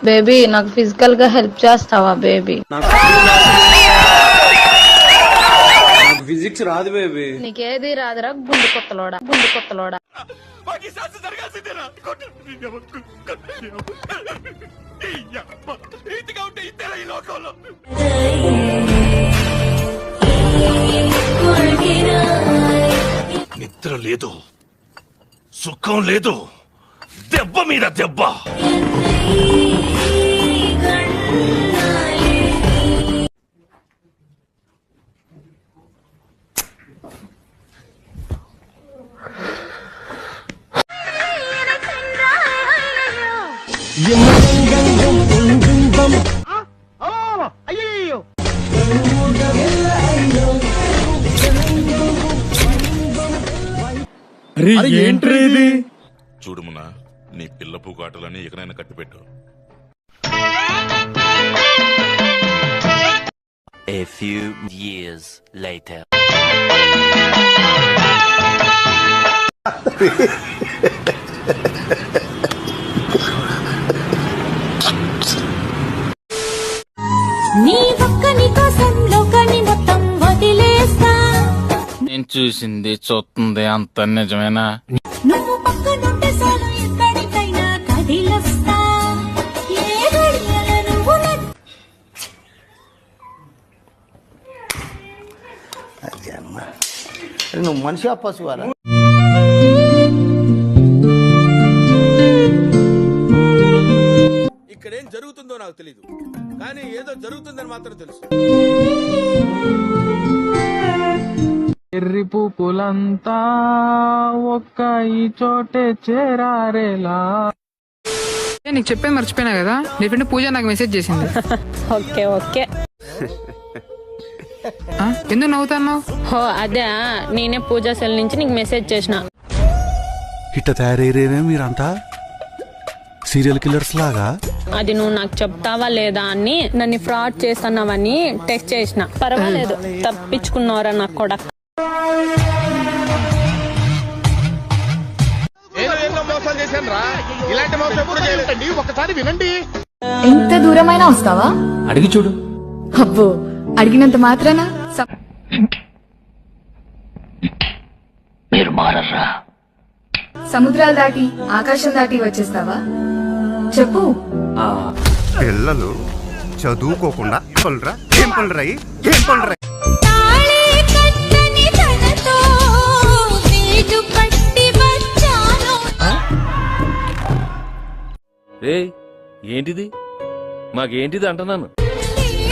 Baby నాకు physical గా help చేస్తావా బేబీ? ఫిజిక్స్ రాదు బేబీ. నీకేది రాదురా గుండు కొత్తలోడా. నిద్ర లేదు, సుఖం లేదు, దెబ్బ మీద దెబ్బ. చూడుమునా, నీ పిల్ల పూకాటలని ఎకనైనా కట్టిపెట్టు. A few years later. నీ ఒక్కని కోసం లోకాన్ని మొత్తం వదిలేస్తా. నేను చూసింది చూస్తుంది అంత నిజమేనా? నువ్వు పక్కనుంటే చాలు ఎక్కడికైనా కదిలొస్తా. ఏ గడియల నువ్వు నువ్వు మనిషి పశువారా? ఇక్కడేం జరుగుతుందో నాకు తెలీదు, కానీ ఏదో జరుగుతుందని మాత్రం తెలుసు. ఎర్రి పూపులంతా ఒక్క ఈ చోటే చేరారేలా. నీకు చెప్పే మర్చిపోయినా కదా, నీ ఫ్రెండ్ పూజ నాకు మెసేజ్ చేసింది. Okay okay. ఎందుకు నవ్వుతున్నావు? హో అదే, నేనే పూజా సెల్ నుంచి నీకు మెసేజ్ చేసిన. ఇట్ట తయారయ్యేనే మీరంతా సీరియల్ కిల్లర్స్ లాగా. అది నువ్వు నాకు చెప్తావా లేదా అని నన్ను ఫ్రాడ్ చేస్తున్నావని టెక్స్ట్ చేసిన. పర్వాలేదు, తప్పించుకున్నారా నాకు కూడా. ఒకసారి వినండి. ఎంత దూరమైనా వస్తావా? అడిగి చూడు. అబ్బో, అడిగినంత మాత్రాన మీరు మారర్రా. సముద్రాలు దాటి ఆకాశం దాటి వచ్చేస్తావా? చెప్పు. పిల్లలు చదువుకోకుండా పనురా, ఏం పనురా, ఏం పనురా. తాళి కట్టని తనతో వీడు పట్టి వచ్చాను. ఏంటిది? మాకేంటిది అంటున్నాను.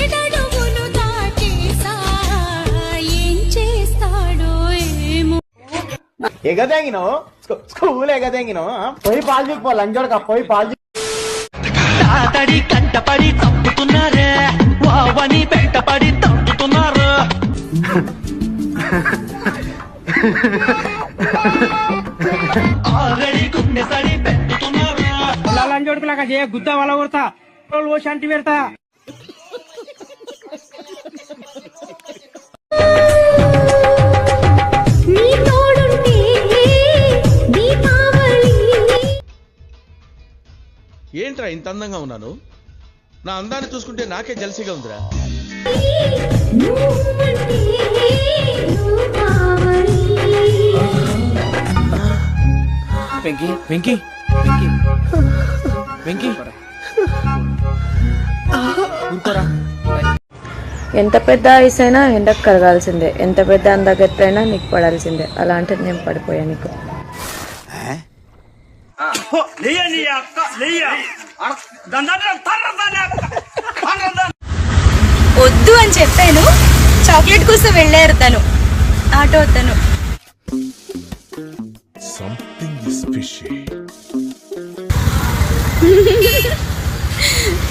ఏడడుగులు దాటేసా, ఏం చేస్తాడో ఏమో. ఎగదెంగినావు స్కూల్ ఎగదెంగినావు. పోయి పాలు పో లంజోడక, పోయి పాలు. తాతడి కంటపడి చంపుతున్నారే, వావని పెంటపడి తంపుతున్నారు. ఆల్రెడీ గుండె సడి పెట్టుతున్నారు. లంజోడకలాగా చేయ గుద్ద వాళ్ళ కొడతా, శాంతి పెడతా. నీ తోడుంటే దీపావళి. ఏంట్రా ఇంత అందంగా ఉన్నాను? నా అందాన్ని చూసుకుంటే నాకే జలసిగా ఉందిరా. నువ్వంటే దీపావళి. వెంకీ వెంకీ వెంకీ ఊరుకోరా. ఎంత పెద్ద ఐస్ అయినా ఎండకు కరగాల్సిందే, ఎంత పెద్ద అందగత్తైనా నీకు పడాల్సిందే. అలాంటిది నేను పడిపోయా నీకు. వద్దు అని చెప్పాను, చాక్లెట్ కోసం వెళ్ళారు తను, ఆటో తను.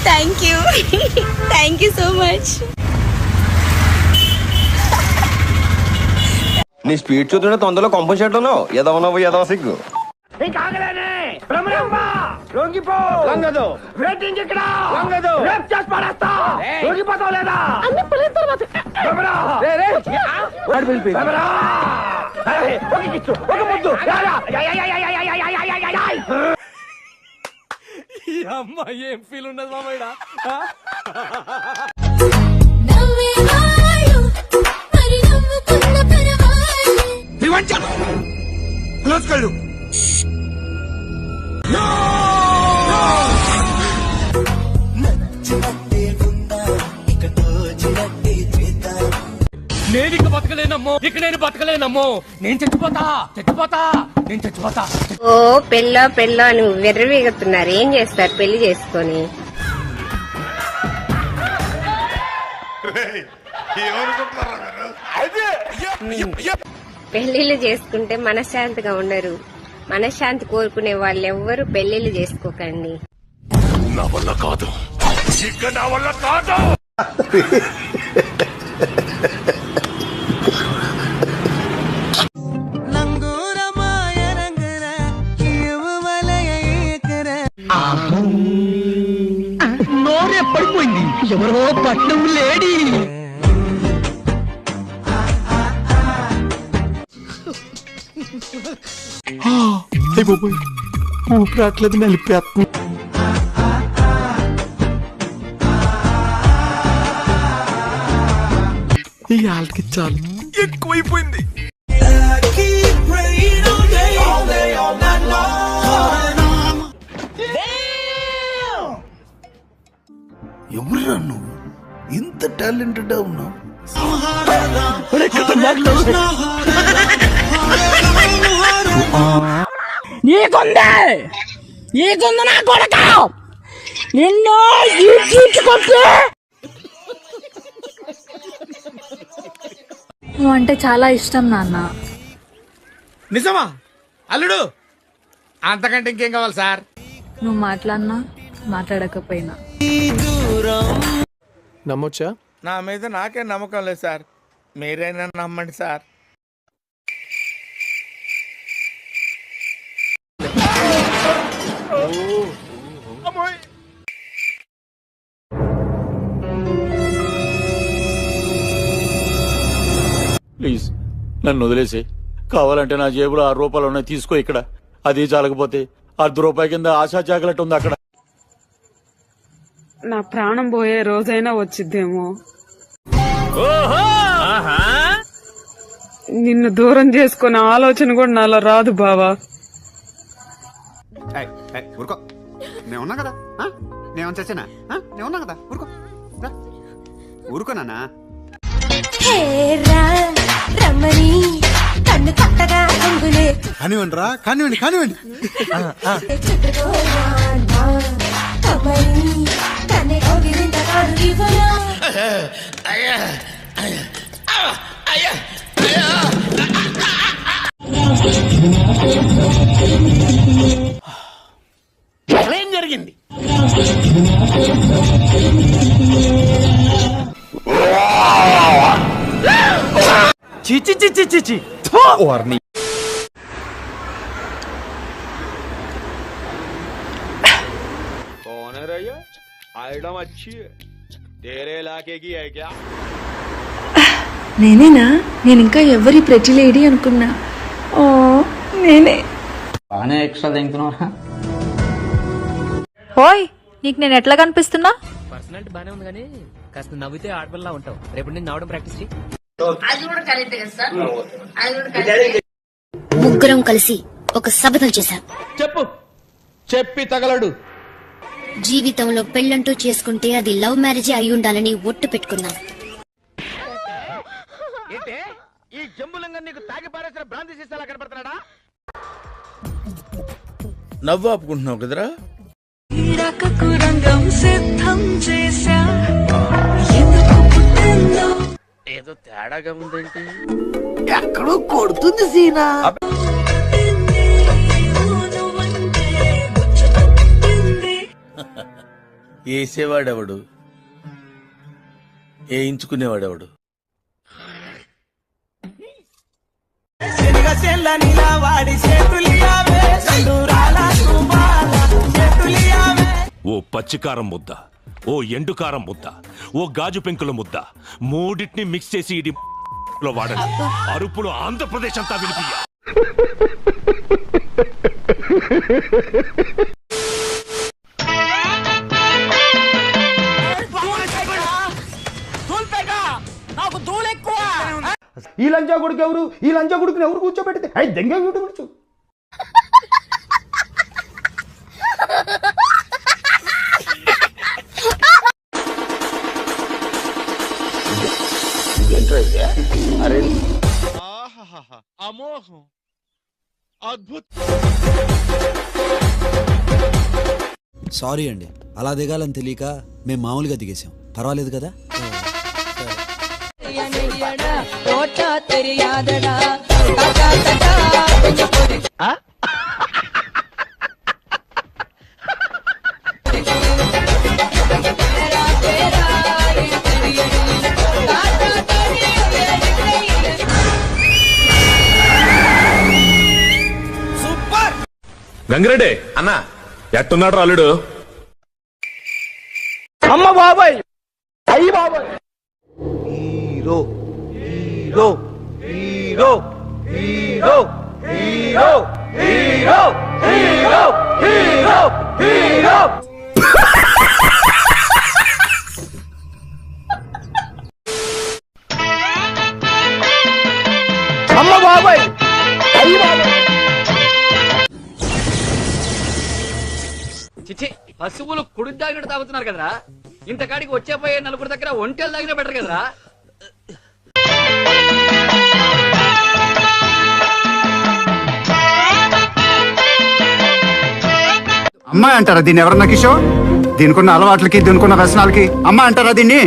Thank you so much. నీ స్పీడ్ చూస్తుంటే తొందరలో కంపల్సేట్ ఏదో ఉన్నావు, ఏదో సిగ్గు. నేను ఇక బతకలేనమ్మో, ఇక నేను బతకలేనమ్మో, నేను చచ్చిపోతా చచ్చిపోతా నేను చచ్చిపోతా. ఓ పెళ్ళో అని వెర్రవీగుతున్నారు. ఏం చేస్తారు పెళ్లి చేసుకొని? పెళ్లిళ్ళు చేసుకుంటే మనశ్శాంతిగా ఉండరు. మనశ్శాంతి కోరుకునే వాళ్ళు ఎవ్వరు పెళ్లిళ్ళు చేసుకోకండి. నా వల్ల కాదు, ఇక నా వల్ల కాదు. నోరే పడిపోయింది, ఎవరో పట్నం లేడీ. ఊపిరాట్లేదు నలిపేస్తుంది. ఈ ఆళ్ళకి చాలు ఎక్కువైపోయింది. ఎవరురా నువ్వు ఇంత టాలెంటెడ్ ఉన్నావు? నీకుంది నా కొడక, నిన్ను నువ్వు అంటే చాలా ఇష్టం నాన్న. నిజమా అల్లుడు? అంతకంటే ఇంకేం కావాలి సార్? నువ్వు మాట్లాడినా మాట్లాడకపోయినా నమ్మొచ్చా? నా మీద నాకే నమ్మకం లేదు సార్, మీరైనా నమ్మండి సార్. ప్లీజ్ నన్ను వదిలేసి, కావాలంటే నా జేబులో 6 రూపాయలు ఉన్నాయి, తీసుకో. ఇక్కడ అది చాలకపోతే ₹10 కింద ఆశా జాగ్రత్త ఉంది అక్కడ. నా ప్రాణం పోయే రోజైనా వచ్చిద్దేమో. నిన్ను దూరం చేసుకునే ఆలోచన కూడా నాలో రాదు బావా. ఊరుకో, నేను ఉన్నా కదా, నేను చచ్చానా? నేను ఉన్నా కదా, ఊరుకో ఊరుకో నాన్న. కానివ్వండి రా, కానివ్వండి కానివ్వండి. ఏం జరిగింది? చిచి చిచి చిచి వార్ని. నేనేనా? నేను ఇంకా ఎవరి ప్రతి లేడీ అనుకున్నా. ఓ నేనే. బాగానే ఎక్స్ట్రా తింటున్నారా? ఓయ్, నీకు నేను ఎట్లా కనిపిస్తున్నా? పర్సనాలిటీ బానే ఉంది కానీ కాస్త నవ్వితే ఆడపిల్ల ఉంటావు. రేపు నేను నవ్వడం ప్రాక్టీస్ చేయి. ముగ్గురం కలిసి ఒక శపథం చేశాం. చెప్పు, చెప్పి తగలడు. జీవితంలో పెళ్ళంటూ చేసుకుంటే అది లవ్ మ్యారేజ్ అయి ఉండాలని ఒట్టు పెట్టుకున్నాం. ఏంటే ఈ జంబులంగా నీకు తాగి పారేసిన బ్రాంతి సీసాలా కనపడుతున్నాడా? నవ్వు ఆపుకుంటున్నావు కదరా? ఏదో తేడాగా ఉందేంటి? ఎక్కడో కొడుతుంది సీనా. వేసేవాడెవడు, వేయించుకునేవాడెవడు? ఓ పచ్చికారం ముద్ద, ఓ ఎండుకారం ముద్ద, ఓ గాజు పెంకుల ముద్ద, మూడింటిని మిక్స్ చేసి ఇది లో వాడండి. అరుపులు ఆంధ్రప్రదేశ్ అంతా వినిపియ్య. ఈ లంచా కొడుకు ఎవరు, ఈ లంచా కొడుకుని ఎవరు కూర్చోబెడితే అయి దెంగ కూర్చో. అరే అమోఘం, అద్భుతం. సారీ అండి, అలా దిగాలని తెలియక మేము మామూలుగా దిగేసాం. పర్వాలేదు కదా? గంగిరెడ్డి అన్న ఎట్టున్నాడు అల్లుడు? అమ్మ బాబాయ్, అయ్యి బాబాయ్, hero hero hero hero hero hero hero hero hero. అమ్మ బాబాయ్, అయ్యి బాబాయ్. చిచ్చి, పశువులు కుడి తాగినట్టు తాగుతున్నారు కదరా. ఇంతకాడికి వచ్చే పోయే నలుగురు దగ్గర ఒంటెలు తాగినా బెటర్ కదరా. అమ్మాయి అంటారా దీన్ని ఎవరన్నా కిషోర్? దీనికున్న అలవాట్లకి దీనికున్న వ్యసనాలకి అమ్మాయి అంటారా దీన్ని?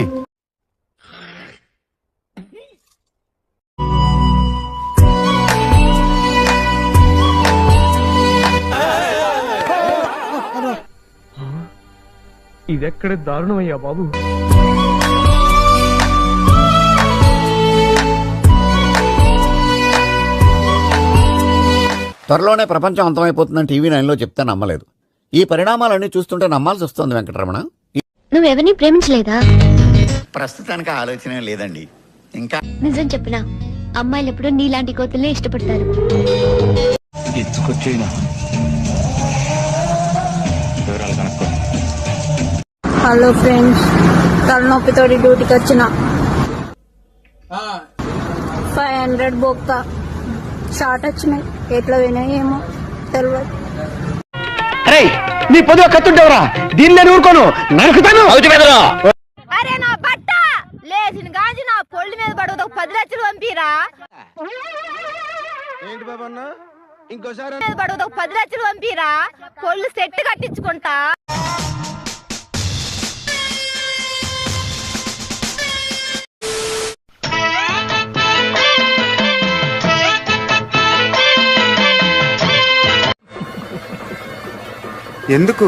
ఇదెక్కడ దారుణమయ్యా బాబు. త్వరలోనే ప్రపంచం అంతమైపోతుందని టీవీ 9లో చెప్తే నమ్మలేదు. ఈ పరిణామాలన్నీ చూస్తుంటే నమ్మాల్సి వస్తుంది వెంకటరమణ. నువ్వెవరిని ప్రేమించలేదా? ప్రస్తుతానికి ఆలోచన లేదండి. ఇంకా నిజం చెప్పినా అమ్మాయిలు ఎప్పుడు నీలాంటి కోతుల్ని ఇష్టపడతారు. హలో ఫ్రెండ్స్, తలనొప్పితో డ్యూటీకి వచ్చిన 500 బొక్క షార్ట్ వచ్చినాయి. ఎట్లా వినాయి ఏమో తెలియదు. అరే నీ పొద్దు కత్తుంటావురా, దీన్ని నేను ఊరుకోను, నరుకుతాను. అరే నా బట్ట లేచిన గాజు నా పొళ్ళు మీద పడవదు. 10 లక్షలు పంపిరా. ఏంటి బాబా అన్న, ఇంకోసారి పడవదు. 10 లక్షలు పంపిరా, పొళ్ళు సెట్ కట్టించుకుంటా. ఎందుకు?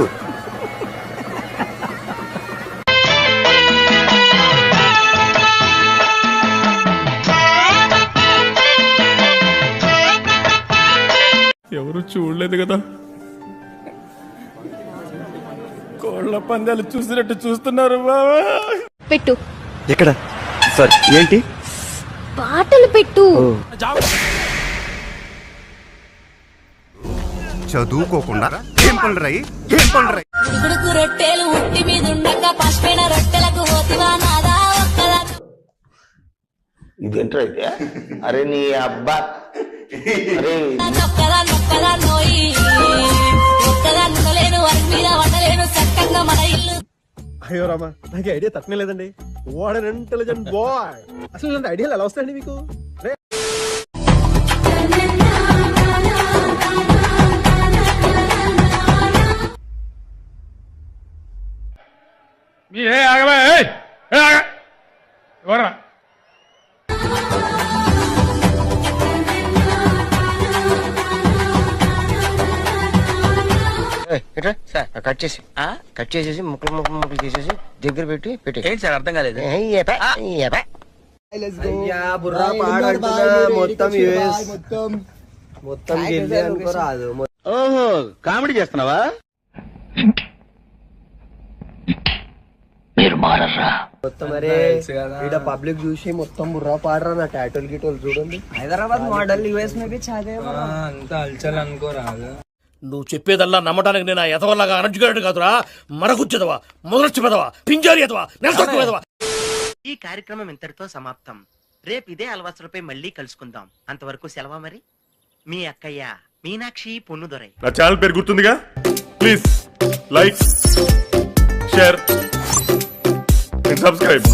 ఎవరు చూడలేదు కదా? కోళ్ల పందాలు చూసినట్టు చూస్తున్నారు బాబా. పెట్టు. ఎక్కడ సార్? ఏంటి పాటలు పెట్టు. చదువుకోకుండా ఏం పనులు రాయి, ఏం పనులు రాయి. రొట్టెలు ఉట్టి మీద ఉండక పసిపోయిన రొట్టెలకు పోతివా నాదా ఒక్కలా. ఇదేంట్రా అయితే? అరే నీ అబ్బా, అరే నొక్కదా నొక్కదా నోయి ఒక్కదా నునలేను వారి మీద వండలేను చక్కగా మన ఇల్లు. అయ్యో రామా, నాకు ఐడియా తట్టనే లేదండి. What an intelligent boy. అసలు ఇలాంటి ఐడియాలు ఎలా వస్తాయండి మీకు? కట్ చేసేసి ముక్కలు చేసేసి దగ్గర పెట్టి పెట్టి. ఏంటి సార్ అర్థం కాలేదు. ఓహో, కామెడీ చేస్తున్నావా? పబ్లిక్ చూసి మొత్తం బుర్రా పాడరా. నా టాటోలు గిటోలు చూడండి. హైదరాబాద్ మోడల్ యూఎస్ మే అంతా అల్చల్ అనుకోరాదు. నువ్వు చెప్పేదల్లా నమ్మడానికి నేను ఎదవల్లాగా అనర్జుకేటెడ్ కాదురా. మరగుచ్చదవా, మొదలచ్చి పెదవా, పింజారి ఎదవా, నెలసొక్కు పెదవా. ఈ కార్యక్రమం ఇంతటితో సమాప్తం. రేపు ఇదే అలవాసులపై మళ్ళీ కలుసుకుందాం. అంతవరకు సెలవా మరి. మీ అక్కయ్య మీనాక్షి పొన్నుదొరై. నా ఛానల్ పేరు గుర్తుందిగా? Please like, share and subscribe.